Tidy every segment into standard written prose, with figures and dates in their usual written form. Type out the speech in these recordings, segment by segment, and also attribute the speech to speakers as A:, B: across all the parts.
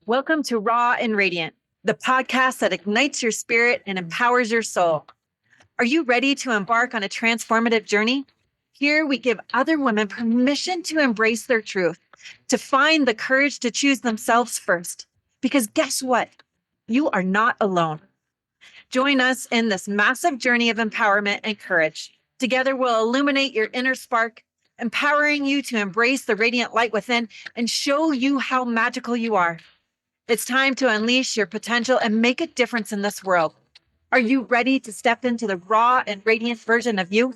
A: Welcome to Raw and Radiant, the podcast that ignites your spirit and empowers your soul. Are you ready to embark on a transformative journey? Here we give other women permission to embrace their truth, to find the courage to choose themselves first. Because guess what? You are not alone. Join us in this massive journey of empowerment and courage. Together, we'll illuminate your inner spark, empowering you to embrace the radiant light within and show you how magical you are. It's time to unleash your potential and make a difference in this world. Are you ready to step into the raw and radiant version of you?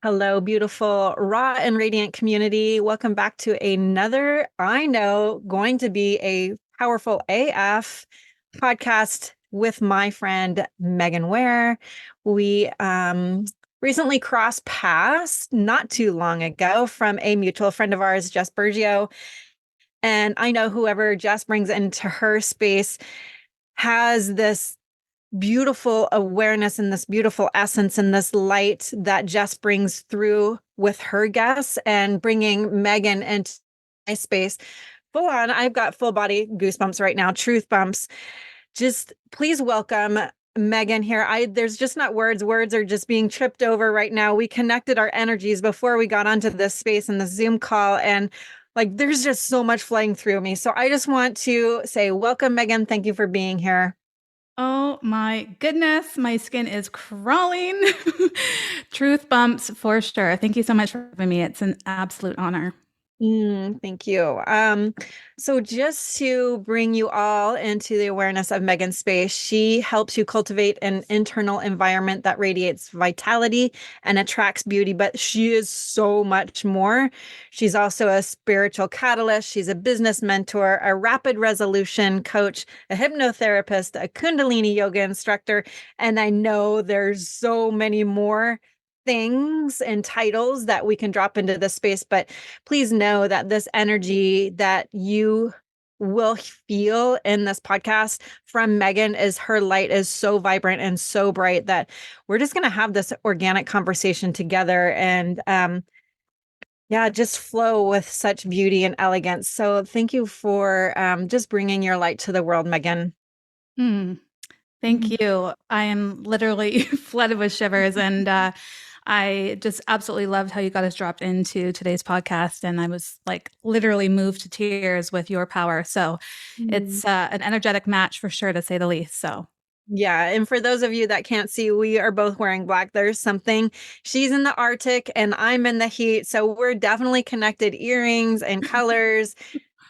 A: Hello, beautiful raw and radiant community. Welcome back to another, I know, going to be a powerful AF podcast with my friend Meghan Weir. We recently crossed paths not too long ago from a mutual friend of ours, Jess Bergio. And I know whoever Jess brings into her space has this beautiful awareness and this beautiful essence and this light that Jess brings through with her guests, and bringing Meghan into my space. Full on, I've got full body goosebumps right now, truth bumps. Just please welcome Meghan here. There's just not words. Words are just being tripped over right now. We connected our energies before we got onto this space and the Zoom call, and there's just so much flying through me. So I just want to say welcome, Meghan. Thank you for being here.
B: Oh my goodness, my skin is crawling. Truth bumps for sure. Thank you so much for having me. It's an absolute honor.
A: Thank you. So just to bring you all into the awareness of Meghan's space, she helps you cultivate an internal environment that radiates vitality and attracts beauty, but she is so much more. She's also a spiritual catalyst. She's a business mentor, a rapid resolution coach, a hypnotherapist, a Kundalini yoga instructor, and I know there's so many more things and titles that we can drop into this space, but please know that this energy that you will feel in this podcast from Meghan is her light is so vibrant and so bright that we're just going to have this organic conversation together and just flow with such beauty and elegance. So thank you for just bringing your light to the world, Meghan.
B: Thank you. I am literally flooded with shivers, and I just absolutely loved how you got us dropped into today's podcast, and I was literally moved to tears with your power. So it's an energetic match for sure, to say the least. So
A: yeah. And for those of you that can't see, we are both wearing black. There's something. She's in the Arctic and I'm in the heat. So we're definitely connected, earrings and colors.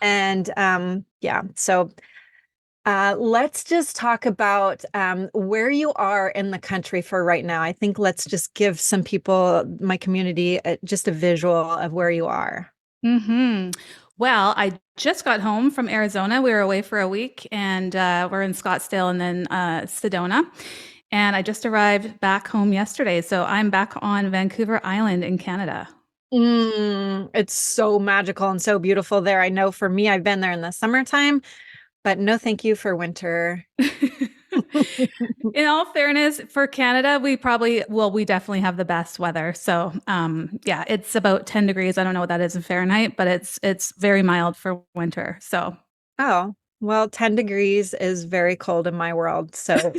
A: And so let's just talk about where you are in the country for right now. I think let's just give some people, my community, just a visual of where you are.
B: Well, I just got home from Arizona. We were away for a week, and we're in Scottsdale and then Sedona. And I just arrived back home yesterday. So I'm back on Vancouver Island in Canada.
A: It's so magical and so beautiful there. I know for me, I've been there in the summertime, but no thank you for winter.
B: In all fairness, for Canada, we definitely have the best weather. So, it's about 10 degrees. I don't know what that is in Fahrenheit, but it's very mild for winter. So,
A: oh, well, 10 degrees is very cold in my world. So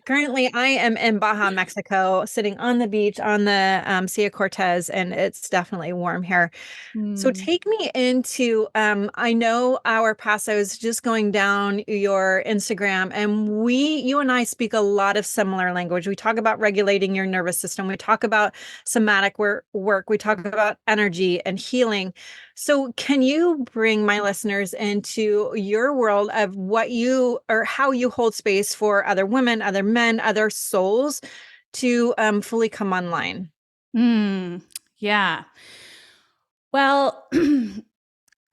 A: currently, I am in Baja, Mexico, sitting on the beach on the Sea of Cortez, and it's definitely warm here. So take me into, I know our past, I was just going down your Instagram, and you and I speak a lot of similar language. We talk about regulating your nervous system. We talk about somatic work. We talk about energy and healing. So can you bring my listeners into your world of how you hold space for other women, other men, other souls to fully come online?
B: Yeah. Well,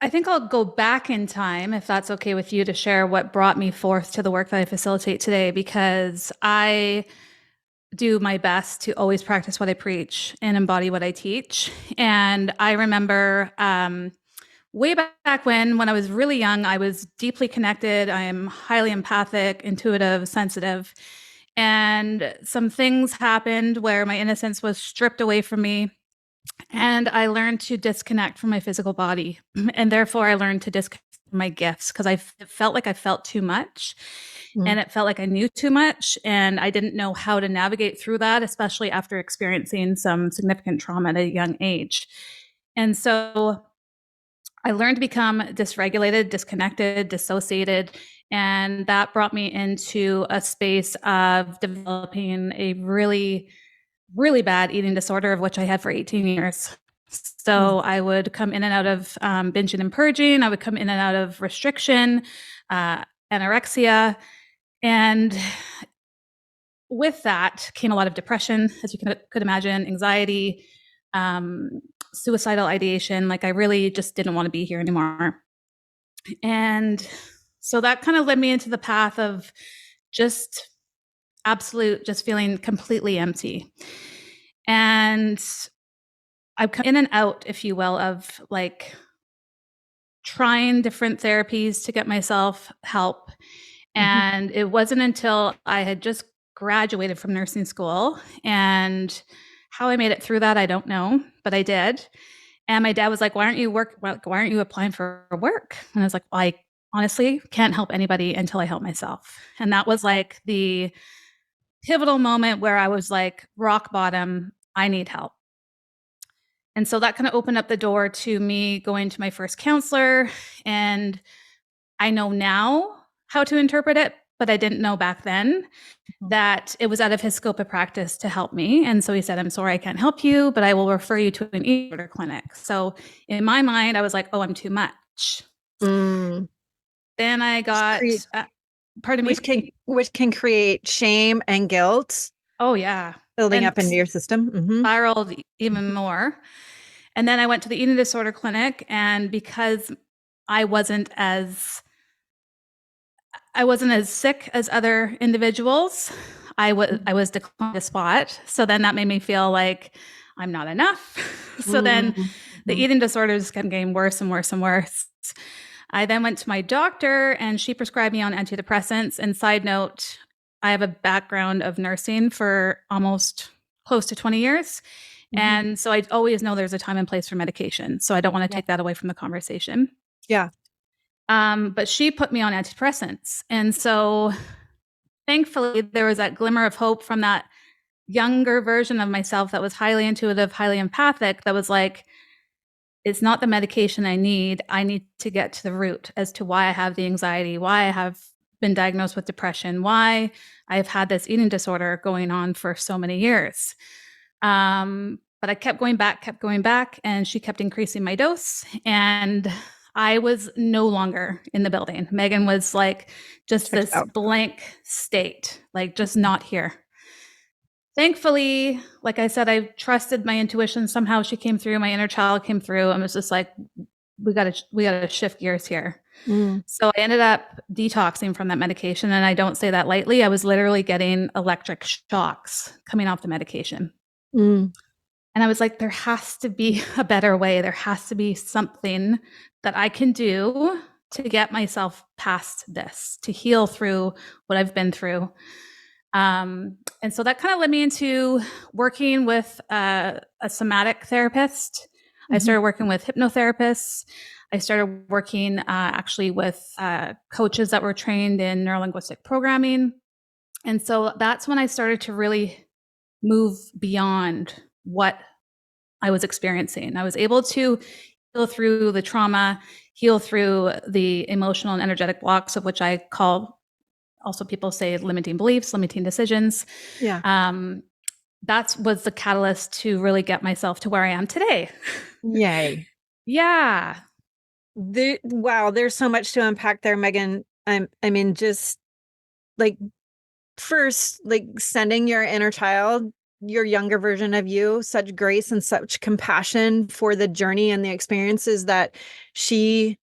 B: I think I'll go back in time, if that's okay with you, to share what brought me forth to the work that I facilitate today, because I do my best to always practice what I preach and embody what I teach. And I remember way back when I was really young, I was deeply connected. I am highly empathic, intuitive, sensitive. And some things happened where my innocence was stripped away from me. And I learned to disconnect from my physical body. And therefore, I learned to disconnect from my gifts because it felt like I felt too much. And it felt like I knew too much. And I didn't know how to navigate through that, especially after experiencing some significant trauma at a young age. And so I learned to become dysregulated, disconnected, dissociated. And that brought me into a space of developing a really, really bad eating disorder, of which I had for 18 years. So I would come in and out of binging and purging. I would come in and out of restriction, anorexia. And with that came a lot of depression, as you could imagine, anxiety, suicidal ideation. Like I really just didn't want to be here anymore. And so that kind of led me into the path of just just feeling completely empty. And I've come in and out, if you will, of like trying different therapies to get myself help. And it wasn't until I had just graduated from nursing school, and how I made it through that, I don't know, but I did. And my dad was like, why aren't you applying for work? And I was like, well, I honestly can't help anybody until I help myself. And that was like the pivotal moment where I was like, rock bottom, I need help. And so that kind of opened up the door to me going to my first counselor. And I know now how to interpret it, but I didn't know back then that it was out of his scope of practice to help me. And so he said, I'm sorry, I can't help you, but I will refer you to an eating disorder clinic. So in my mind, I was like, oh, I'm too much.
A: Mm.
B: Then I got, pardon me?
A: Which can create shame and guilt
B: Oh, yeah.
A: building
B: And
A: up into your system.
B: spiraled even more. And then I went to the eating disorder clinic, and because I wasn't as sick as other individuals, I was declined a spot. So then that made me feel like I'm not enough. So then the eating disorders kept getting worse and worse and worse. I then went to my doctor, and she prescribed me on antidepressants. And side note, I have a background of nursing for almost close to 20 years. And so I always know there's a time and place for medication. So I don't want to take that away from the conversation.
A: Yeah.
B: But she put me on antidepressants. And so thankfully, there was that glimmer of hope from that younger version of myself that was highly intuitive, highly empathic, that was like, it's not the medication I need. I need to get to the root as to why I have the anxiety, why I have been diagnosed with depression, why I've had this eating disorder going on for so many years. But I kept going back, and she kept increasing my dose. And I was no longer in the building. Meghan was like just this blank state, like just not here. Thankfully, like I said, I trusted my intuition. Somehow she came through, my inner child came through, and was just like, we gotta shift gears here. So I ended up detoxing from that medication. And I don't say that lightly. I was literally getting electric shocks coming off the medication. And I was like, there has to be a better way. There has to be something that I can do to get myself past this, to heal through what I've been through. And so that kind of led me into working with a somatic therapist. I started working with hypnotherapists. I started working actually with coaches that were trained in neurolinguistic programming. And so that's when I started to really move beyond what I was experiencing. I was able to heal through the trauma, heal through the emotional and energetic blocks, of which I call, also people say, limiting beliefs, limiting decisions.
A: Yeah.
B: That was the catalyst to really get myself to where I am today.
A: Yay.
B: Yeah.
A: Wow, there's so much to unpack there, Meghan. I mean, just like first, like sending your inner child, your younger version of you, such grace and such compassion for the journey and the experiences that she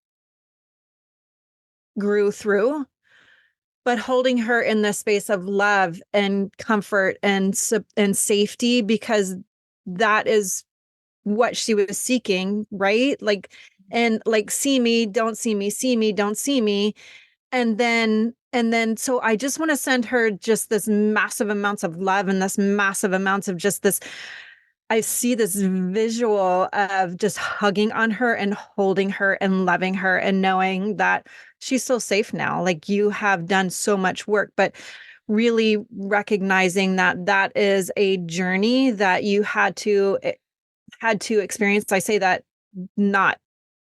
A: grew through, but holding her in the space of love and comfort and safety, because that is what she was seeking, right? Like and like, see me, don't see me, see me, don't see me. And then so I just want to send her just this massive amounts of love and this massive amounts of just this. I see this visual of just hugging on her and holding her and loving her and knowing that she's so safe now. Like, you have done so much work, but really recognizing that that is a journey that you had to experience. I say that not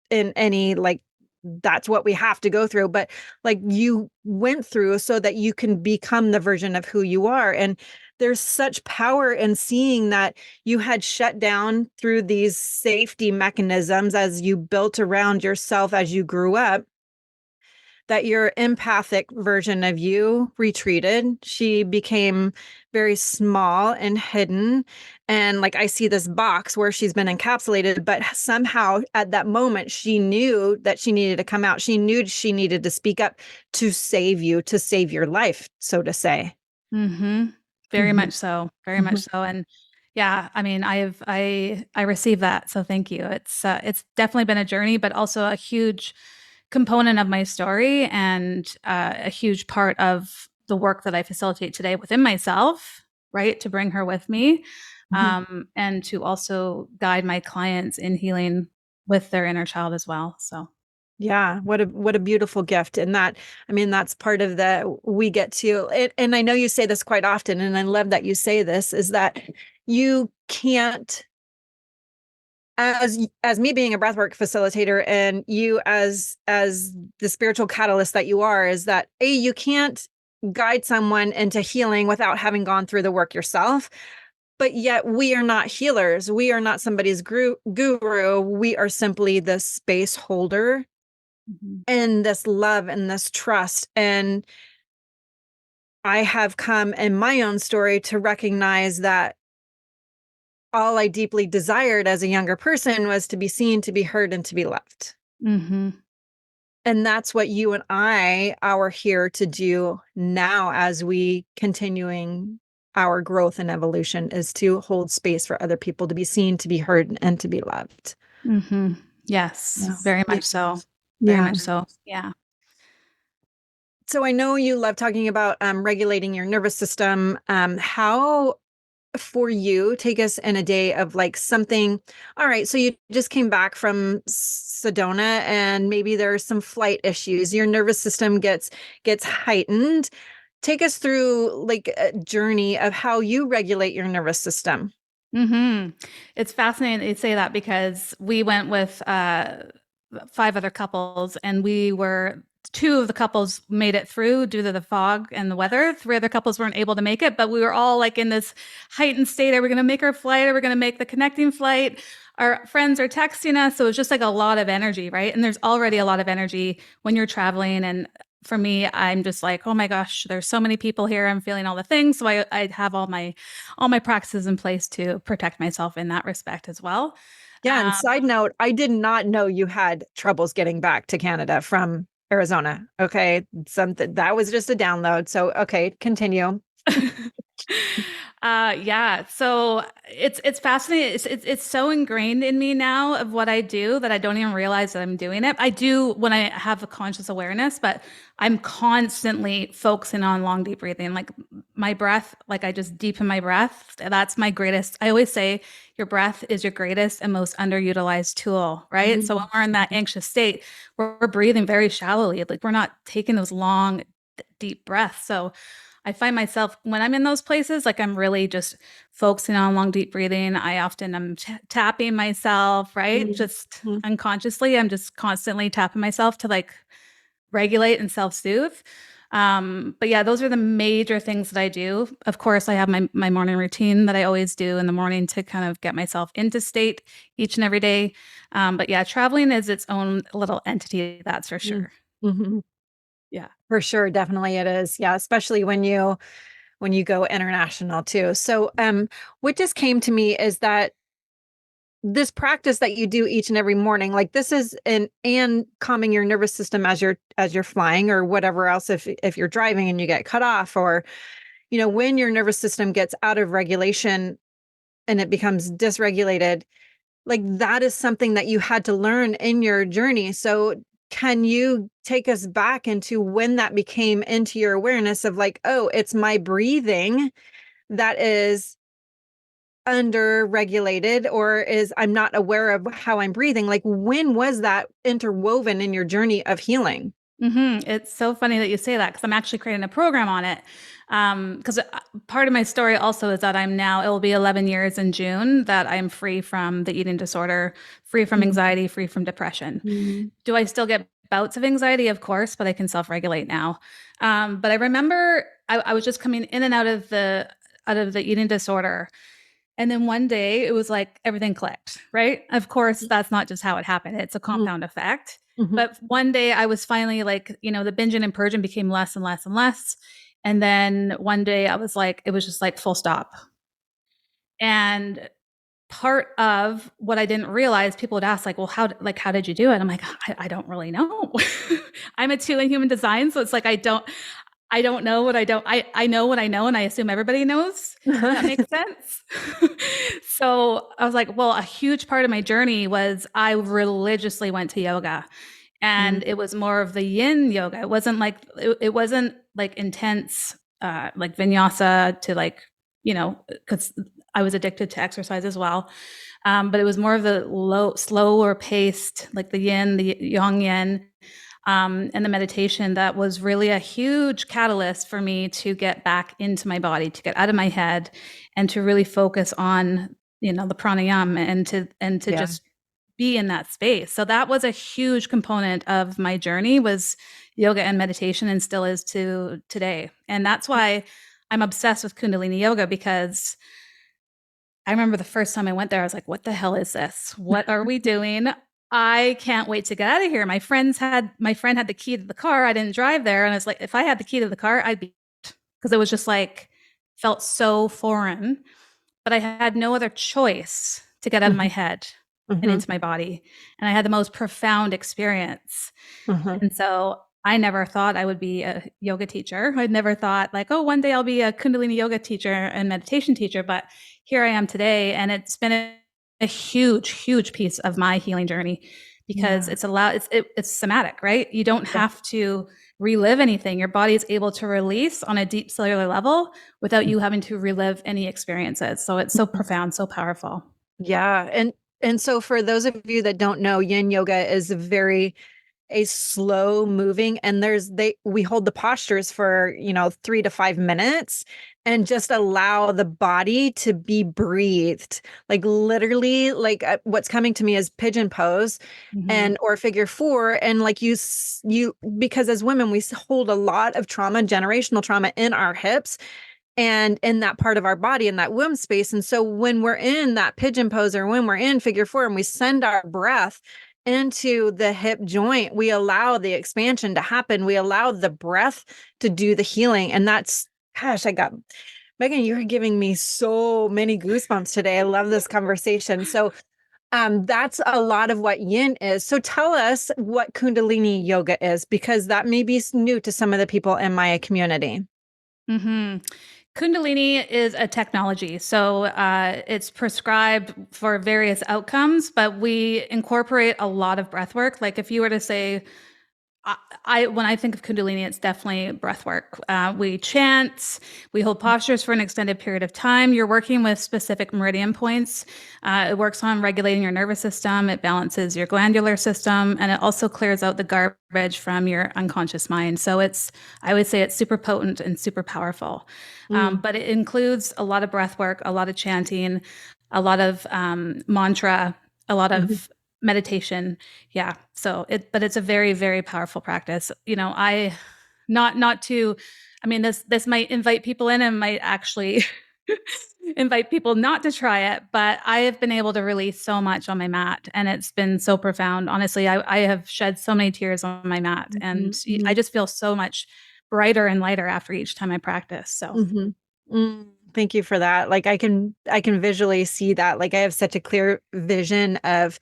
A: in any like that's what we have to go through, but like, you went through so that you can become the version of who you are. And there's such power in seeing that you had shut down through these safety mechanisms as you built around yourself as you grew up, that your empathic version of you retreated. She became very small and hidden. And like, I see this box where she's been encapsulated, but somehow at that moment, she knew that she needed to come out. She knew she needed to speak up to save you, to save your life, so to say.
B: Mm-hmm. Very
A: Mhm.
B: much so. Very much
A: Mhm.
B: so. And yeah, I mean, I received that. So thank you. It's definitely been a journey, but also a huge component of my story and a huge part of the work that I facilitate today within myself, right? To bring her with me,
A: Mhm.
B: and to also guide my clients in healing with their inner child as well. So.
A: Yeah, what a beautiful gift. And that, I mean, that's part of the we get to it. And I know you say this quite often, and I love that you say this, is that you can't, as me being a breathwork facilitator and you as the spiritual catalyst that you are, is that you can't guide someone into healing without having gone through the work yourself. But yet we are not healers. We are not somebody's guru. We are simply the space holder
B: Mhm.
A: and this love and this trust. And I have come in my own story to recognize that all I deeply desired as a younger person was to be seen, to be heard, and to be loved.
B: Mm-hmm.
A: And that's what you and I are here to do now as we continuing our growth and evolution, is to hold space for other people to be seen, to be heard, and to be loved.
B: Mm-hmm. Yes,
A: Yes.
B: very
A: Yeah.
B: much so. Very
A: Yeah.
B: much so. Yeah.
A: So I know you love talking about regulating your nervous system. How for you, take us in a day of like something. All right, so you just came back from Sedona and maybe there's some flight issues. Your nervous system gets heightened. Take us through like a journey of how you regulate your nervous system.
B: Mm-hmm. It's fascinating that you say that because we went with five other couples, and two of the couples made it through due to the fog and the weather. Three other couples weren't able to make it, but we were all like in this heightened state. Are we going to make our flight? Are we going to make the connecting flight? Our friends are texting us. So it was just like a lot of energy, right? And there's already a lot of energy when you're traveling. And for me, I'm just like, oh my gosh, there's so many people here. I'm feeling all the things. So I have all my practices in place to protect myself in that respect as well.
A: Yeah, and
B: Um,
A: side note, I did not know you had troubles getting back to Canada from Arizona. Okay, something that was just a download. So okay, continue.
B: yeah, so it's fascinating. It's so ingrained in me now of what I do that I don't even realize that I'm doing it. I do when I have a conscious awareness, but I'm constantly focusing on long deep breathing. Like my breath, like I just deepen my breath. That's my greatest. I always say your breath is your greatest and most underutilized tool, right? So when
A: Mhm.
B: we're in that anxious state, we're breathing very shallowly. Like we're not taking those long, deep breaths. So I find myself when I'm in those places, like I'm really just focusing on long, deep breathing. I often am tapping myself, right? Just
A: Mhm.
B: unconsciously, I'm just constantly tapping myself to like regulate and self-soothe. But yeah, those are the major things that I do. Of course, I have my morning routine that I always do in the morning to kind of get myself into state each and every day. But yeah, traveling is its own little entity, that's for
A: Mhm.
B: sure.
A: Mhm.
B: Yeah.
A: For sure, definitely it is. Yeah, especially when you go international too. So, what just came to me is that this practice that you do each and every morning, like this is and calming your nervous system as you're flying or whatever else, if you're driving and you get cut off, or when your nervous system gets out of regulation and it becomes dysregulated, like that is something that you had to learn in your journey. So can you take us back into when that became into your awareness of like, oh, it's my breathing that is under regulated, or is I'm not aware of how I'm breathing? Like, when was that interwoven in your journey of healing?
B: It's so funny that you say that because I'm actually creating a program on it. Because part of my story also is that it will be 11 years in June that I'm free from the eating disorder, free from anxiety, free from depression.
A: Mm-hmm.
B: Do I still get bouts of anxiety? Of course, but I can self-regulate now. But I remember I was just coming in and out of the eating disorder. And then one day it was like everything clicked, right? Of course, that's not just how it happened. It's a compound effect.
A: Mm-hmm.
B: But one day I was finally like, the binging and purging became less and less and less. And then one day I was like, it was just like full stop. And part of what I didn't realize, people would ask, like, well, how did you do it? I'm like, I don't really know. I'm a two in human design. So it's like, I don't know what I don't, I know what I know, and I assume everybody knows, if that makes sense. So I was like, well, a huge part of my journey was I religiously went to yoga, and it was more of the yin yoga. It wasn't like intense, like vinyasa to like, because I was addicted to exercise as well. But it was more of the slower paced, like the yin, the yang yin, and the meditation that was really a huge catalyst for me to get back into my body, to get out of my head, and to really focus on the pranayama and to
A: Yeah.
B: just be in that space. So that was a huge component of my journey, was yoga and meditation, and still is to today. And that's why I'm obsessed with Kundalini yoga, because I remember the first time I went there, I was like, what the hell is this? What are we doing? I can't wait to get out of here. My friend had the key to the car. I didn't drive there. And it's like, if I had the key to the car, I'd be, because it was just like, felt so foreign, but I had no other choice to get out of my head and
A: Mm-hmm.
B: into my body. And I had the most profound experience.
A: Mm-hmm.
B: And so I never thought I would be a yoga teacher. I'd never thought like, oh, one day I'll be a Kundalini yoga teacher and meditation teacher. But here I am today. And it's been a huge, huge piece of my healing journey, because
A: Yeah.
B: it's somatic, right? You don't
A: Yeah.
B: have to relive anything. Your body is able to release on a deep cellular level without you having to relive any experiences. So it's so profound, so powerful.
A: Yeah. And so for those of you that don't know, yin yoga is a slow moving, and we hold the postures for 3 to 5 minutes and just allow the body to be breathed, like literally, like what's coming to me is pigeon pose
B: Mm-hmm.
A: and or figure four. And like you, because as women we hold a lot of trauma, generational trauma, in our hips and in that part of our body, in that womb space. And so when we're in that pigeon pose, or when we're in figure four and we send our breath into the hip joint, we allow the expansion to happen. We allow the breath to do the healing. And that's, gosh, Megan, you're giving me so many goosebumps today. I love this conversation. So that's a lot of what yin is. So tell us what Kundalini yoga is, because that may be new to some of the people in my community.
B: Mm-hmm. Kundalini is a technology. So it's prescribed for various outcomes, but we incorporate a lot of breath work. Like if you were to say, when I think of Kundalini, it's definitely breath work. We chant, we hold postures for an extended period of time. You're working with specific meridian points. It works on regulating your nervous system. It balances your glandular system, and it also clears out the garbage from your unconscious mind. So I would say it's super potent and super powerful.
A: Mm,
B: But it includes a lot of breath work, a lot of chanting, a lot of mantra, a lot
A: mhm.
B: of meditation. Yeah. But it's a very, very powerful practice. Not to, I mean, this might invite people in and might actually invite people not to try it, but I have been able to release so much on my mat, and it's been so profound. Honestly, I have shed so many tears on my mat, and
A: Mhm,
B: I
A: mhm,
B: just feel so much brighter and lighter after each time I practice. So,
A: mhm. Thank you for that. Like I can visually see that. Like I have such a clear vision of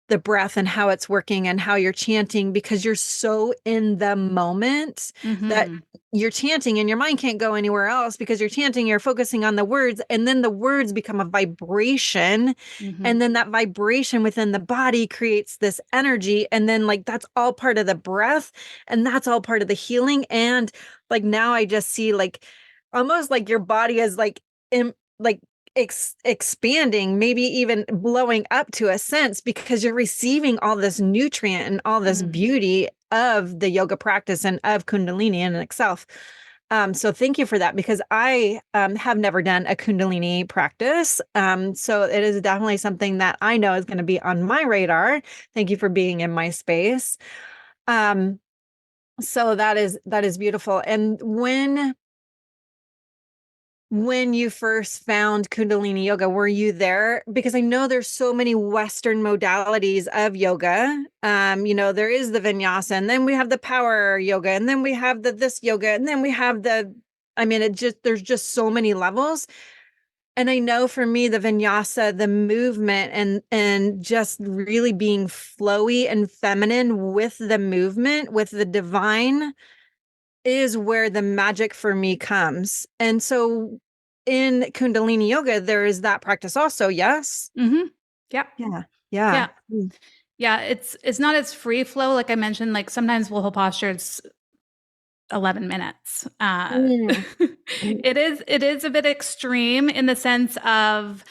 A: the breath and how it's working and how you're chanting, because you're so in the moment that
B: Mm-hmm.
A: you're chanting and your mind can't go anywhere else because you're chanting, you're focusing on the words, and then the words become a vibration.
B: Mm-hmm.
A: And then that vibration within the body creates this energy. And then, like, that's all part of the breath, and that's all part of the healing. And like, now I just see, like, almost like your body is like, like expanding, maybe even blowing up to a sense, because you're receiving all this nutrient and all this
B: Mm.
A: beauty of the yoga practice and of Kundalini in itself. So thank you for that, because I have never done a Kundalini practice. So it is definitely something that I know is going to be on my radar. Thank you for being in my space. Um, so that is beautiful. And when you first found Kundalini yoga, were you there? Because I know there's so many Western modalities of yoga. There is the vinyasa, and then we have the power yoga, and then we have the this yoga, and then we have I mean, there's just so many levels. And I know for me, the vinyasa, the movement, and just really being flowy and feminine with the movement, with the divine, is where the magic for me comes. And so in Kundalini yoga, there is that practice also. Yes.
B: Mm-hmm. Yeah.
A: Yeah. Yeah.
B: Yeah. Yeah. It's not as free flow. Like I mentioned, like sometimes we'll hold postures 11 minutes.
A: Mm.
B: It is a bit extreme in the sense of,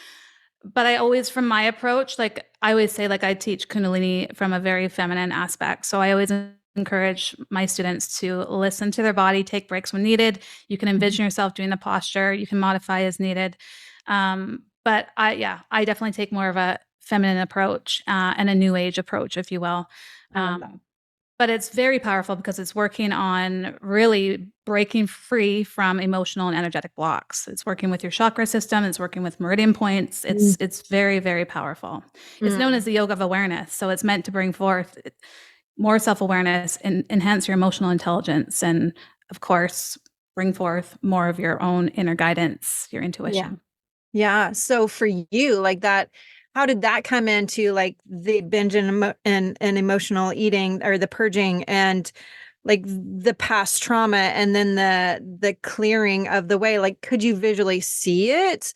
B: but I always, from my approach, like I always say, like I teach Kundalini from a very feminine aspect. So I always encourage my students to listen to their body, take breaks when needed. You can envision yourself doing the posture, you can modify as needed. But I definitely take more of a feminine approach and a new age approach, if you will.
A: I love that.
B: Um, but it's very powerful because it's working on really breaking free from emotional and energetic blocks. It's working with your chakra system. It's working with meridian points.
A: Mm.
B: It's very, very powerful. It's known as
A: Mm.
B: the yoga of awareness. So it's meant to bring forth more self-awareness and enhance your emotional intelligence. And of course, bring forth more of your own inner guidance, your
A: Yeah.
B: intuition.
A: Yeah. So for you, like that, how did that come into like the binge and emotional eating, or the purging, and like the past trauma, and then the clearing of the way? Like, could you visually see it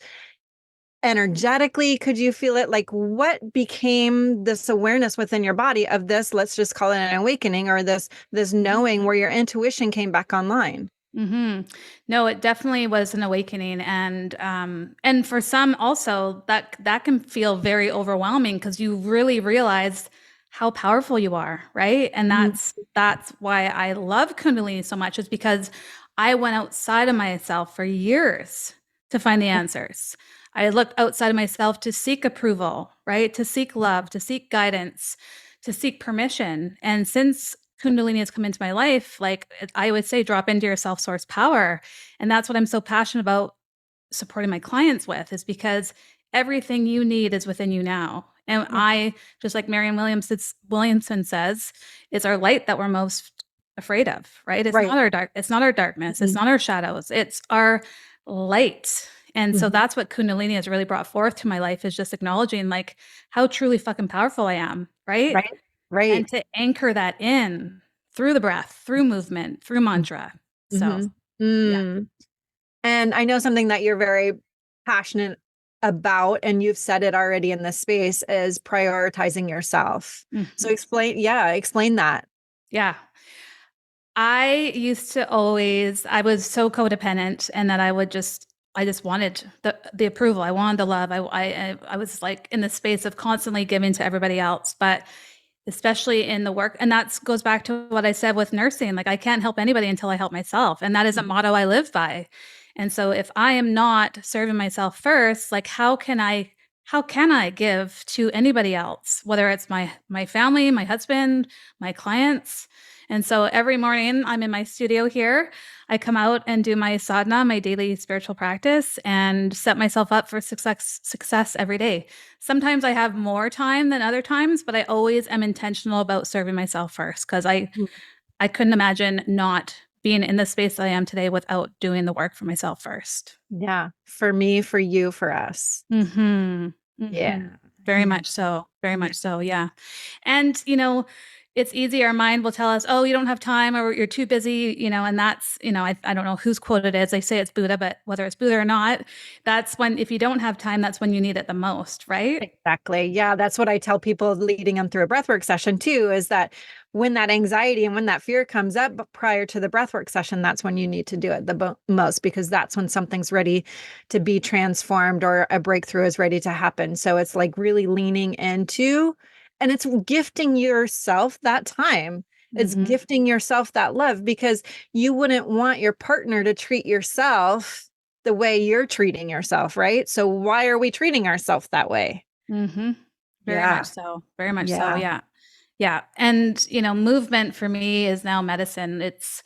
A: energetically? Could you feel it? Like, what became this awareness within your body of this, let's just call it an awakening, or this knowing where your intuition came back online?
B: Mm-hmm. No, it definitely was an awakening, and for some also that can feel very overwhelming because you really realize how powerful you are, right? And
A: Mhm.
B: that's why I love Kundalini so much, is because I went outside of myself for years to find the answers. I looked outside of myself to seek approval, right? To seek love, to seek guidance, to seek permission. And since Kundalini has come into my life, like I would say, drop into your self source power. And that's what I'm so passionate about supporting my clients with, is because everything you need is within you now. And
A: Yeah.
B: I, just like Williamson says, it's our light that we're most afraid of, right?
A: Right.
B: It's not our darkness. It's
A: Mhm.
B: not our shadows. It's our light. And so
A: Mhm.
B: that's what Kundalini has really brought forth to my life, is just acknowledging like how truly fucking powerful I am, right?
A: Right. Right.
B: And to anchor that in through the breath, through movement, through mantra. So,
A: Mm-hmm.
B: yeah.
A: Mm. And I know something that you're very passionate about, and you've said it already in this space, is prioritizing yourself. So
B: Mhm.
A: explain that.
B: Yeah. I was so codependent, and that I just wanted the approval. I wanted the love. I was like in the space of constantly giving to everybody else, but especially in the work. And that goes back to what I said with nursing. Like I can't help anybody until I help myself. And that is a
A: Mhm.
B: motto I live by. And so if I am not serving myself first, like how can I give to anybody else, whether it's my family, my husband, my clients? And so every morning I'm in my studio here. I come out and do my sadhana, my daily spiritual practice, and set myself up for success every day. Sometimes I have more time than other times, but I always am intentional about serving myself first, because I couldn't imagine not being in the space I am today without doing the work for myself first.
A: Yeah. For me, for you, for us.
B: Mhm.
A: Yeah.
B: Mhm. Very much so. Very
A: Yeah.
B: much so. Yeah. And, it's easy. Our mind will tell us, oh, you don't have time or you're too busy, and that's, I don't know whose quote it is. They say it's Buddha, but whether it's Buddha or not, that's when, if you don't have time, that's when you need it the most. Right.
A: Exactly. Yeah, that's what I tell people leading them through a breathwork session too, is that when that anxiety and when that fear comes up prior to the breathwork session, that's when you need to do it the most, because that's when something's ready to be transformed or a breakthrough is ready to happen. So it's like really leaning into, and it's gifting yourself that time. It's
B: Mm-hmm.
A: gifting yourself that love, because you wouldn't want your partner to treat yourself the way you're treating yourself, right? So why are we treating ourselves that way?
B: Mm-hmm. Very
A: Yeah.
B: much so. Very much so.
A: Yeah.
B: Yeah. Yeah. And, movement for me is now medicine. It's,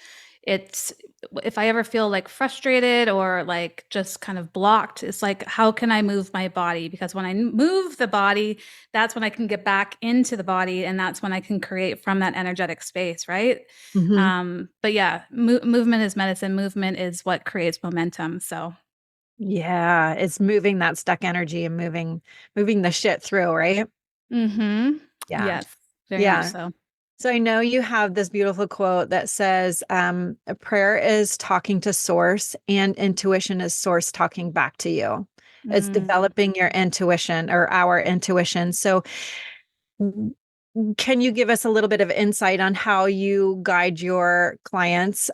B: if I ever feel like frustrated or like just kind of blocked, it's like, how can I move my body? Because when I move the body, that's when I can get back into the body. And that's when I can create from that energetic space. Right.
A: Hmm.
B: But yeah, movement is medicine. Movement is what creates momentum. So,
A: Yeah. It's moving that stuck energy and moving the shit through, right?
B: mm-hmm.
A: Yeah.
B: Yes, very much
A: Yeah.
B: so.
A: So I know you have this beautiful quote that says, a prayer is talking to source and intuition is source talking back to you. It's
B: Mm.
A: developing your intuition or our intuition. So can you give us a little bit of insight on how you guide your clients,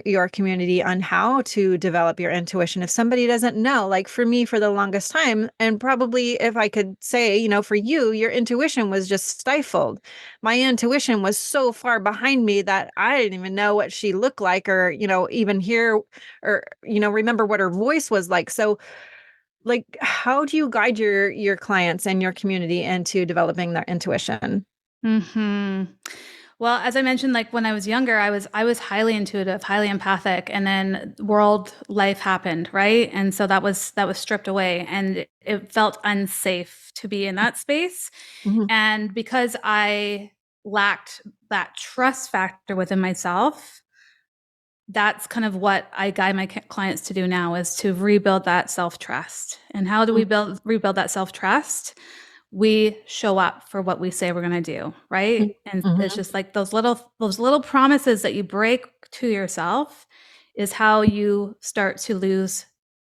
A: your community, on how to develop your intuition? If somebody doesn't know, like for me, for the longest time, and probably if I could say, for you, your intuition was just stifled. My intuition was so far behind me that I didn't even know what she looked like, or, even hear or, remember what her voice was like. So, like, how do you guide your clients and your community into developing their intuition?
B: Hmm. Well, as I mentioned, like when I was younger, I was highly intuitive, highly empathic, and then world life happened, right? And so that was stripped away, and it felt unsafe to be in that space.
A: Mhm.
B: And because I lacked that trust factor within myself, that's kind of what I guide my clients to do now, is to rebuild that self-trust. And how do we rebuild that self-trust? We show up for what we say we're going to do, right? And it's
A: Mhm.
B: just like those little promises that you break to yourself is how you start to lose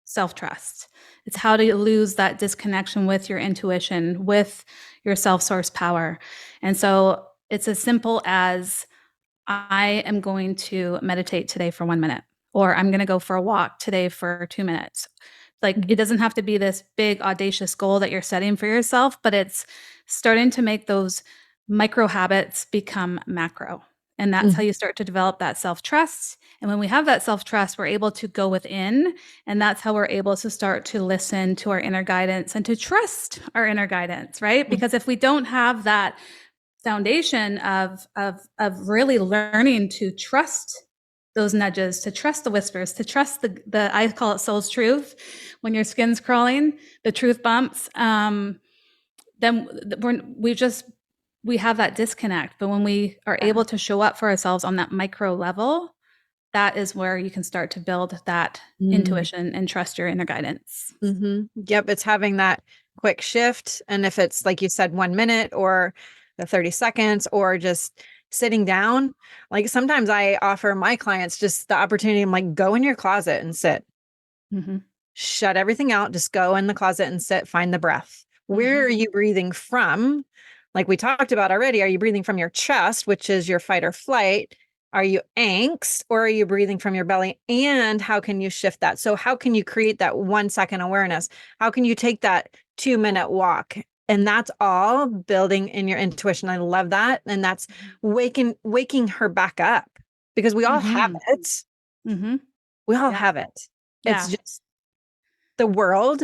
B: self-trust. It's how to lose that disconnection with your intuition, with your self-source power. And so it's as simple as, I am going to meditate today for 1 minute, or I'm going to go for a walk today for 2 minutes. Like,
A: Mhm.
B: it doesn't have to be this big, audacious goal that you're setting for yourself, but it's starting to make those micro habits become macro. And that's how
A: Mhm.
B: you start to develop that self trust. And when we have that self trust, we're able to go within. And that's how we're able to start to listen to our inner guidance and to trust our inner guidance, right?
A: Mhm.
B: Because if we don't have that foundation of really learning to trust those nudges, to trust the whispers, to trust the I call it soul's truth. When your skin's crawling, the truth bumps. Then we have that disconnect. But when we are
A: Yeah.
B: able to show up for ourselves on that micro level, that is where you can start to build that
A: Mm.
B: intuition and trust your inner guidance.
A: Mhm. Yep, it's having that quick shift, and if it's like you said, 1 minute or the 30 seconds or just sitting down, like sometimes I offer my clients just the opportunity. I'm like, "Go in your closet and sit.
B: Mm-hmm.
A: Shut everything out, just go in the closet and sit, find the breath. Where
B: Mm-hmm.
A: are you breathing from?" Like we talked about already, are you breathing from your chest, which is your fight or flight? Are you angst, or are you breathing from your belly? And how can you shift that? So how can you create that 1 second awareness? How can you take that 2 minute walk? And that's all building in your intuition. I love that. And that's waking her back up, because we all have
B: Mm-hmm.
A: it.
B: Mm-hmm.
A: We all
B: Yeah.
A: have it. It's
B: Yeah.
A: just the world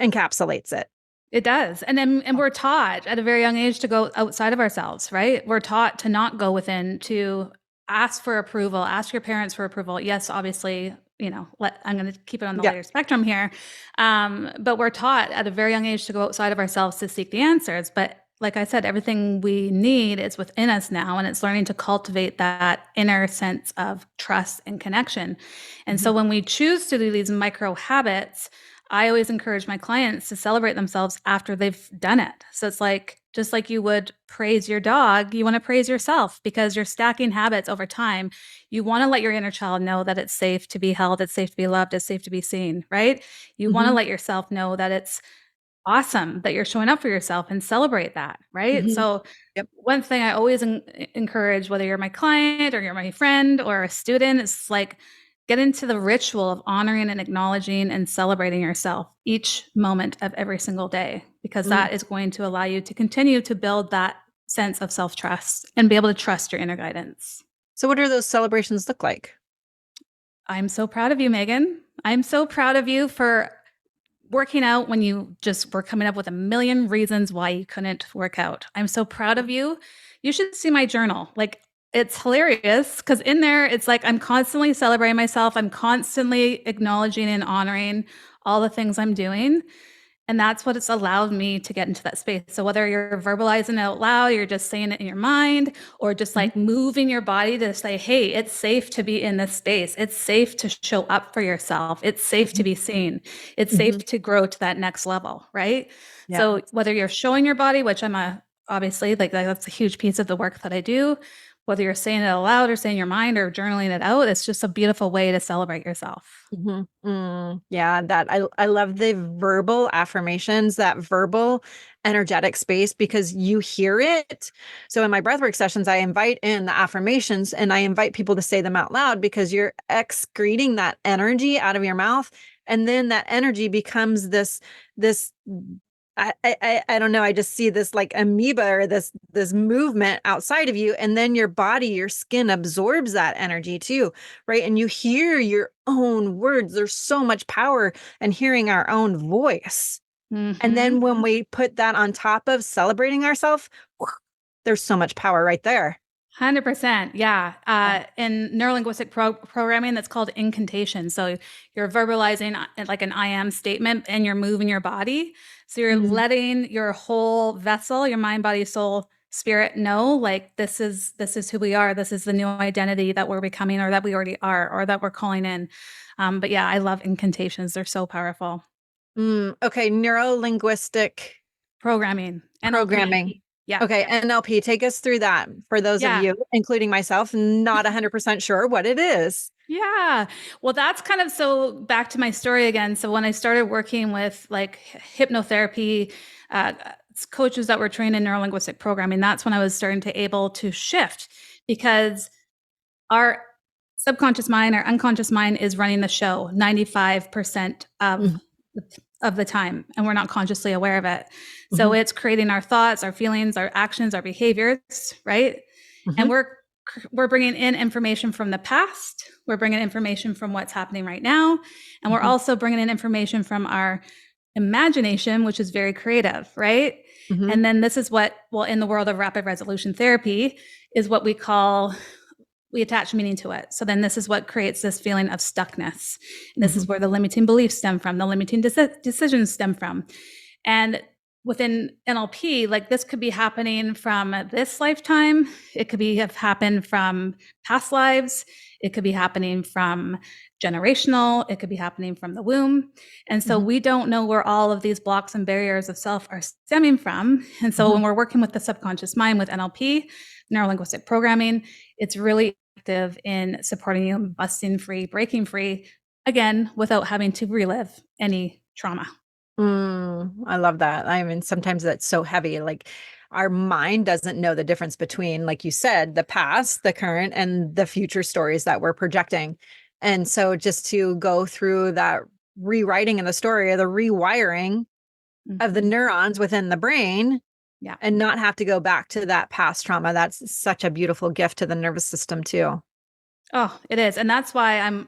A: encapsulates it.
B: It does. And we're taught at a very young age to go outside of ourselves, right? We're taught to not go within, to ask for approval, ask your parents for approval. Yes, obviously, I'm going to keep it on the
A: Yeah.
B: lighter spectrum here. But we're taught at a very young age to go outside of ourselves to seek the answers. But like I said, everything we need is within us now, and it's learning to cultivate that inner sense of trust and connection. And so
A: Mhm.
B: when we choose to do these micro habits, I always encourage my clients to celebrate themselves after they've done it. So it's like, just like you would praise your dog, you want to praise yourself because you're stacking habits over time. You want to let your inner child know that it's safe to be held, it's safe to be loved, it's safe to be seen, right? You want to
A: Mhm.
B: let yourself know that it's awesome that you're showing up for yourself and celebrate that, right?
A: Mhm.
B: So
A: Yep.
B: one thing I always encourage, whether you're my client or you're my friend or a student, is like get into the ritual of honoring and acknowledging and celebrating yourself each moment of every single day, because
A: Mm.
B: that is going to allow you to continue to build that sense of self-trust and be able to trust your inner guidance.
A: So what do those celebrations look like?
B: I'm so proud of you, Megan. I'm so proud of you for working out when you just were coming up with a million reasons why you couldn't work out. I'm so proud of you. You should see my journal. Like, it's hilarious because in there, it's like I'm constantly celebrating myself. I'm constantly acknowledging and honoring all the things I'm doing. And that's what it's allowed me to get into that space. So whether you're verbalizing it out loud, you're just saying it in your mind, or just
A: Mhm.
B: like moving your body to say, hey, it's safe to be in this space. It's safe to show up for yourself. It's safe to
A: Mhm.
B: be seen. It's safe
A: Mhm.
B: to grow to that next level, right?
A: Yeah.
B: So whether you're showing your body, which obviously like that's a huge piece of the work that I do, whether you're saying it aloud or saying your mind or journaling it out, it's just a beautiful way to celebrate yourself.
A: Mhm. Yeah, that I love the verbal affirmations, that verbal energetic space because you hear it. So in my breathwork sessions, I invite in the affirmations and I invite people to say them out loud because you're excreting that energy out of your mouth, and then that energy becomes this I don't know. I just see this like amoeba or this movement outside of you, and then your body, your skin absorbs that energy too, right? And you hear your own words. There's so much power in hearing our own voice. And
B: Mm-hmm.
A: then when we put that on top of celebrating ourselves, there's so much power right there.
B: 100%. Yeah. In neurolinguistic programming, that's called incantation. So you're verbalizing like an I am statement and you're moving your body. So you're
A: Mhm.
B: letting your whole vessel, your mind, body, soul, spirit know like this is who we are. This is the new identity that we're becoming or that we already are or that we're calling in. But yeah, I love incantations. They're so powerful.
A: Okay, neuro linguistic
B: Programming, NLP.
A: programming.
B: Yeah.
A: Okay, NLP, take us through that for those of
B: Yeah.
A: you, including myself, not 100% sure what it is.
B: Yeah. Well, that's kind of so back to my story again. So when I started working with like hypnotherapy, uh, coaches that were trained in neurolinguistic programming, that's when I was starting to able to shift because our subconscious mind, our unconscious mind is running the show 95%
A: Mhm.
B: of the time, and we're not consciously aware of it. So
A: Mhm.
B: it's creating our thoughts, our feelings, our actions, our behaviors, right? And
A: Mhm.
B: we're bringing in information from the past, we're bringing information from what's happening right now, and we're
A: Mhm.
B: also bringing in information from our imagination, which is very creative, right?
A: Mhm.
B: And then this is what, well, in the world of rapid resolution therapy, is what we attach meaning to it. So then this is what creates this feeling of stuckness. And this
A: Mhm.
B: is where the limiting beliefs stem from, the limiting decisions stem from. And within NLP, like this could be happening from this lifetime. It could be have happened from past lives. It could be happening from generational. It could be happening from the womb. And so
A: Mhm.
B: we don't know where all of these blocks and barriers of self are stemming from. And so
A: Mhm.
B: when we're working with the subconscious mind with NLP, neurolinguistic programming, it's really active in supporting you busting free, breaking free, again, without having to relive any trauma.
A: I love that. I mean, sometimes that's so heavy. Like our mind doesn't know the difference between, like you said, the past, the current, and the future stories that we're projecting. And so just to go through that rewriting in the story or the rewiring of the
B: Mm-hmm.
A: neurons within the brain
B: Yeah.
A: and not have to go back to that past trauma, that's such a beautiful gift to the nervous system, too.
B: Oh, it is. And that's why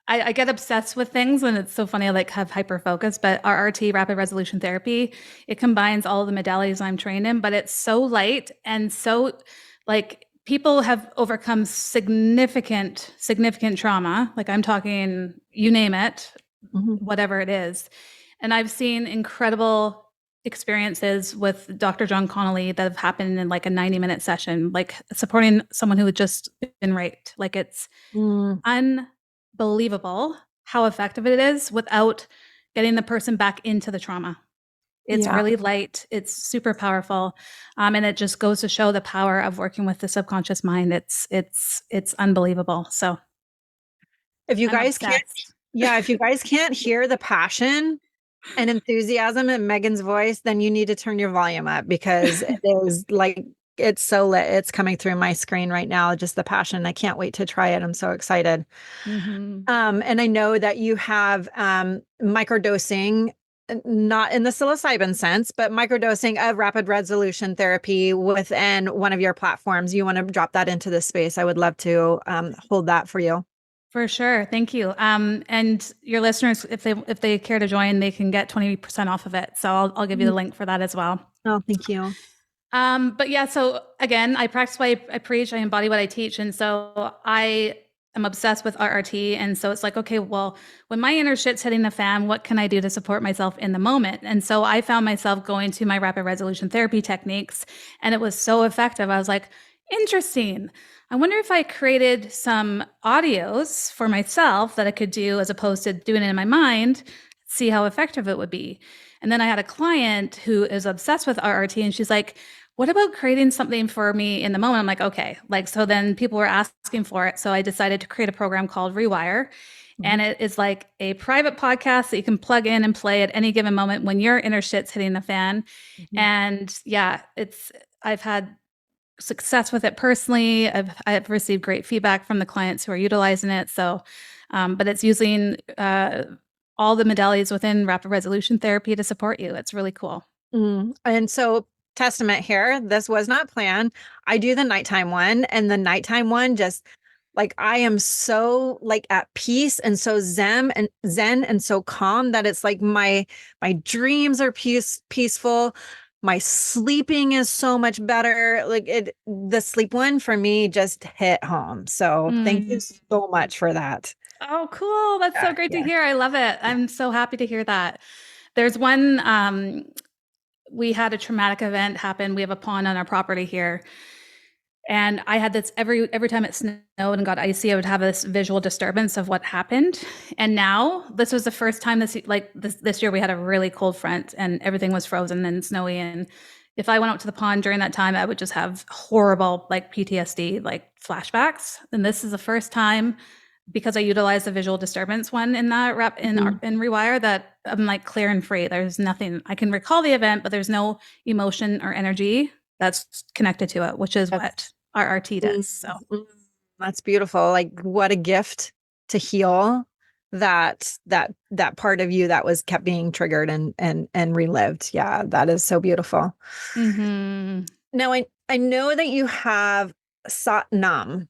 B: I get obsessed with things and it's so funny. I like have hyper focus, but RRT, rapid resolution therapy, it combines all of the modalities I'm trained in, but it's so light and so like people have overcome significant trauma. Like I'm talking, you name it,
A: Mhm.
B: whatever it is. And I've seen incredible experiences with Dr. John Connolly that have happened in like a 90-minute session, like supporting someone who had just been raped. Like it's
A: Mm.
B: unbelievable how effective it is without getting the person back into the trauma. It's
A: Yeah.
B: really light. It's super powerful. And it just goes to show the power of working with the subconscious mind. It's unbelievable. So
A: If you
B: I'm
A: guys can't,
B: obsessed.
A: yeah, if you guys can't hear the passion and enthusiasm in Megan's voice, then you need to turn your volume up because it is like, it's so lit. It's coming through my screen right now, just the passion. I can't wait to try it. I'm so excited.
B: Mm-hmm.
A: And I know that you have microdosing, not in the psilocybin sense, but microdosing of rapid resolution therapy within one of your platforms. You want to drop that into this space? I would love to hold that for you.
B: For sure. Thank you. And your listeners, if they care to join, they can get 20% off of it. So I'll give you the link for that as well.
A: Oh, thank you.
B: But yeah, so again, I practice what I preach, I embody what I teach. And so I am obsessed with RRT. And so it's like, okay, well, when my inner shit's hitting the fan, what can I do to support myself in the moment? And so I found myself going to my rapid resolution therapy techniques, and it was so effective. I was like, interesting. I wonder if I created some audios for myself that I could do as opposed to doing it in my mind, see how effective it would be. And then I had a client who is obsessed with RRT, and she's like, what about creating something for me in the moment? I'm like, okay. Like, so then people were asking for it. So I decided to create a program called Rewire. And it is like a private podcast that you can plug in and play at any given moment when your inner shit's hitting the fan.
A: Mm-hmm.
B: And yeah, I've had success with it personally. I've received great feedback from the clients who are utilizing it. So, but it's using all the modalities within rapid resolution therapy to support you. It's really cool.
A: And so, testament here, this was not planned. I do the nighttime one, and the nighttime one just like I am so like at peace and so zen and so calm that it's like my dreams are peaceful. My sleeping is so much better. Like the sleep one for me just hit home. So thank you
B: Mm.
A: so much for that.
B: Oh, cool. That's so
A: Yeah,
B: great to
A: yeah,
B: hear. I love it.
A: yeah.
B: I'm so happy to hear that. There's one, we had a traumatic event happen. We have a pond on our property here. And I had this every time it snowed and got icy, I would have this visual disturbance of what happened. And now this was the first time this year we had a really cold front and everything was frozen and snowy. And if I went out to the pond during that time, I would just have horrible like PTSD, like flashbacks. And this is the first time because I utilized the visual disturbance one in that rep in Rewire that I'm like clear and free. There's nothing I can recall the event, but there's no emotion or energy that's connected to it, which is what RRT does. So
A: That's beautiful. Like what a gift to heal that part of you that was kept being triggered and relived. Yeah, that is so beautiful.
B: mm-hmm.
A: Now I know that you have Satnam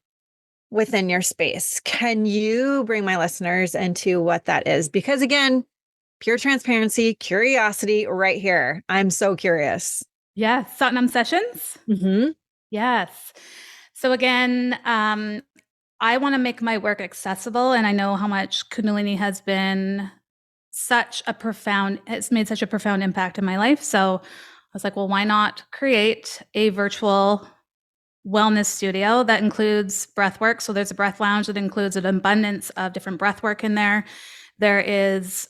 A: within your space. Can you bring my listeners into what that is? Because again, pure transparency, curiosity right here. I'm so curious.
B: Yeah, Satnam sessions.
A: Mm-hmm.
B: Yes. So again, I want to make my work accessible, and I know how much Kundalini has been it's made such a profound impact in my life. So I was like, well, why not create a virtual wellness studio that includes breath work? So there's a breath lounge that includes an abundance of different breath work in there. There is,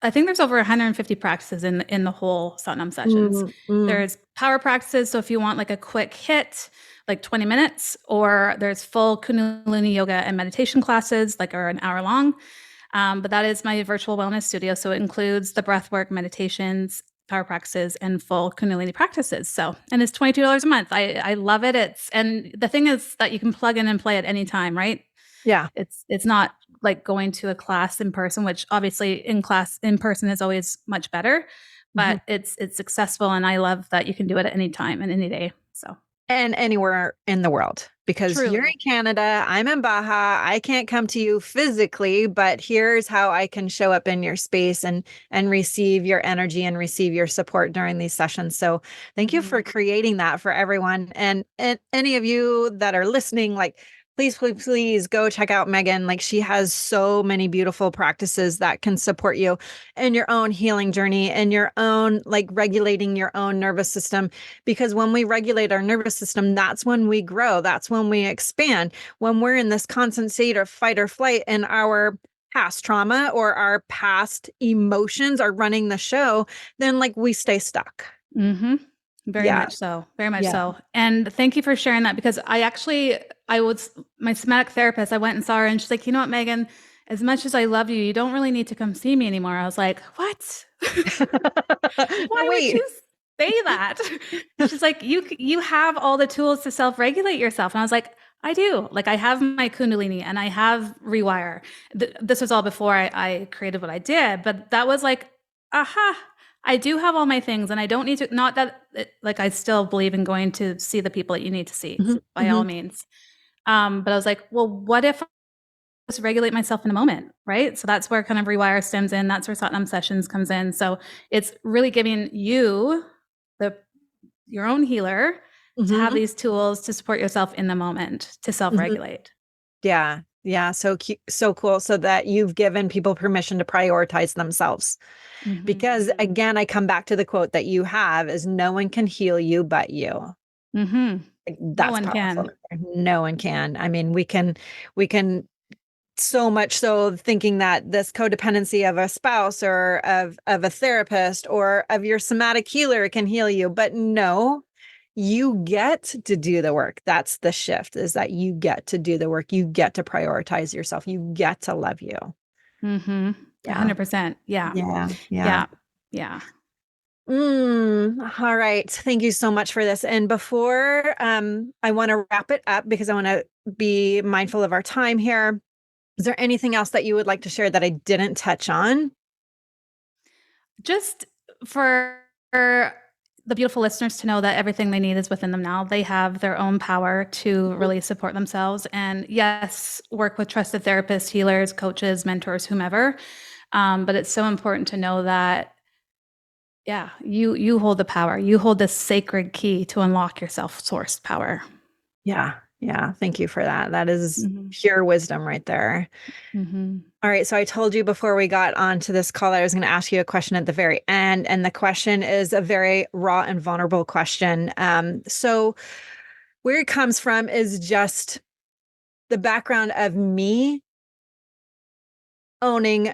B: I think there's over 150 practices in the whole Satnam sessions. There's power practices. So if you want like a quick hit, like 20 minutes, or there's full Kundalini yoga and meditation classes, like are an hour long. But that is my virtual wellness studio. So it includes the breath work, meditations, power practices, and full Kundalini practices. So, and it's $22 a month. I love it. And the thing is that you can plug in and play at any time, right?
A: Yeah.
B: It's not like going to a class in person, which obviously in person is always much better, but it's accessible. And I love that you can do it at any time and any day. So.
A: And anywhere in the world, because you're in Canada, I'm in Baja. I can't come to you physically, but here's how I can show up in your space and receive your energy and receive your support during these sessions. So thank you for creating that for everyone. And any of you that are listening, like please go check out Meghan. Like she has so many beautiful practices that can support you in your own healing journey and your own like regulating your own nervous system. Because when we regulate our nervous system, that's when we grow. That's when we expand. When we're in this constant state of fight or flight and our past trauma or our past emotions are running the show, then like we stay stuck.
B: Mm-hmm. Very much so. Very much so. And thank you for sharing that, because my somatic therapist, I went and saw her and she's like, you know what, Megan, as much as I love you, you don't really need to come see me anymore. I was like, what? Why would you say that? She's like, you have all the tools to self-regulate yourself. And I was like, I do. Like, I have my Kundalini and I have Rewire. This was all before I created what I did, but that was like, aha, I do have all my things and I don't need to, not that, like, I still believe in going to see the people that you need to see by all means. But I was like, well, what if I just regulate myself in a moment, right? So that's where kind of Rewire stems in. That's where Satnam Sessions comes in. So it's really giving you, your own healer, to have these tools to support yourself in the moment, to self-regulate.
A: Yeah. Yeah. So cool. So that you've given people permission to prioritize themselves. Because again, I come back to the quote that you have is, no one can heal you but you. Like, that's
B: no one
A: powerful.
B: can.
A: No one can. I mean, we can so much so thinking that this codependency of a spouse or of a therapist or of your somatic healer can heal you. But no, you get to do the work. That's the shift, is that you get to do the work. You get to prioritize yourself. You get to love you.
B: 100%. Yeah.
A: All right. Thank you so much for this. And before I want to wrap it up, because I want to be mindful of our time here, is there anything else that you would like to share that I didn't touch on?
B: Just for the beautiful listeners to know that everything they need is within them now. They have their own power to really support themselves. And yes, work with trusted therapists, healers, coaches, mentors, whomever. But it's so important to know that, yeah, you hold the power. You hold this sacred key to unlock your self-sourced power.
A: Yeah. Yeah. Thank you for that. That is pure wisdom right there. All right. So I told you before we got onto this call that I was going to ask you a question at the very end. And the question is a very raw and vulnerable question. So where it comes from is just the background of me owning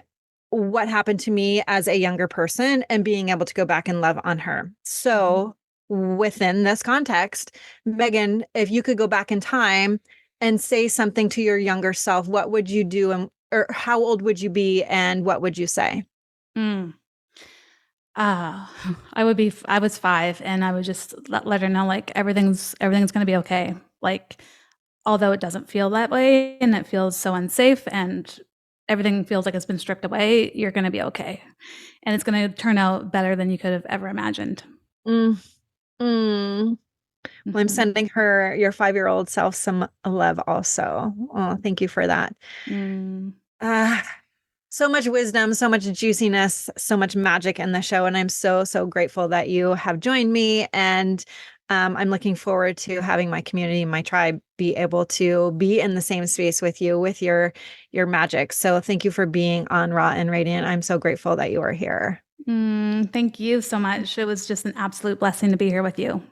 A: what happened to me as a younger person and being able to go back and love on her. So within this context, Megan, if you could go back in time and say something to your younger self, what would you do? And or how old would you be? And what would you say?
B: I was 5, and I would just let her know, like, everything's going to be okay. Like, although it doesn't feel that way and it feels so unsafe and everything feels like it's been stripped away, you're going to be okay. And it's going to turn out better than you could have ever imagined.
A: Well, I'm sending her, your 5-year-old self, some love also. Oh, thank you for that. So much wisdom, so much juiciness, so much magic in the show. And I'm so, so grateful that you have joined me. And I'm looking forward to having my community, my tribe, be able to be in the same space with you, with your magic. So thank you for being on Raw and Radiant. I'm so grateful that you are here.
B: Thank you so much. It was just an absolute blessing to be here with you.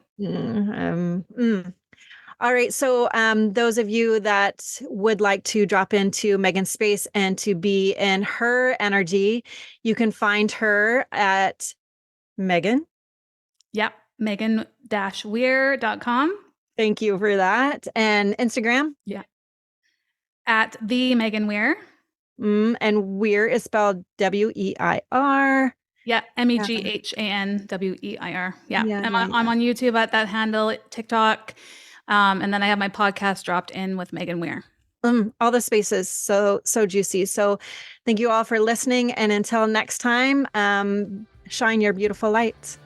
A: All right. So those of you that would like to drop into Megan's space and to be in her energy, you can find her at Meghan.
B: Yep. Meghan-Weir.com.
A: Thank you for that. And Instagram?
B: Yeah. At the Meghan Weir.
A: And Weir is spelled W-E-I-R.
B: Yeah, Meghanweir. Yeah. I'm on YouTube at that handle, TikTok. And then I have my podcast dropped in with Meghan Weir.
A: All the spaces, so juicy. So thank you all for listening. And until next time, shine your beautiful light.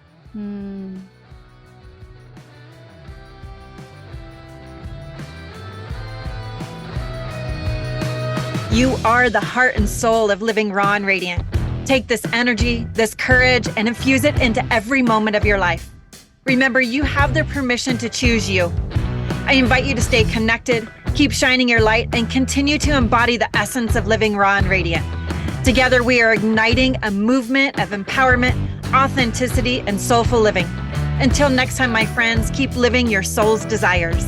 A: You are the heart and soul of living raw and radiant. Take this energy, this courage, and infuse it into every moment of your life. Remember, you have the permission to choose you. I invite you to stay connected, keep shining your light, and continue to embody the essence of living raw and radiant. Together, we are igniting a movement of empowerment, authenticity, and soulful living. Until next time, my friends, keep living your soul's desires.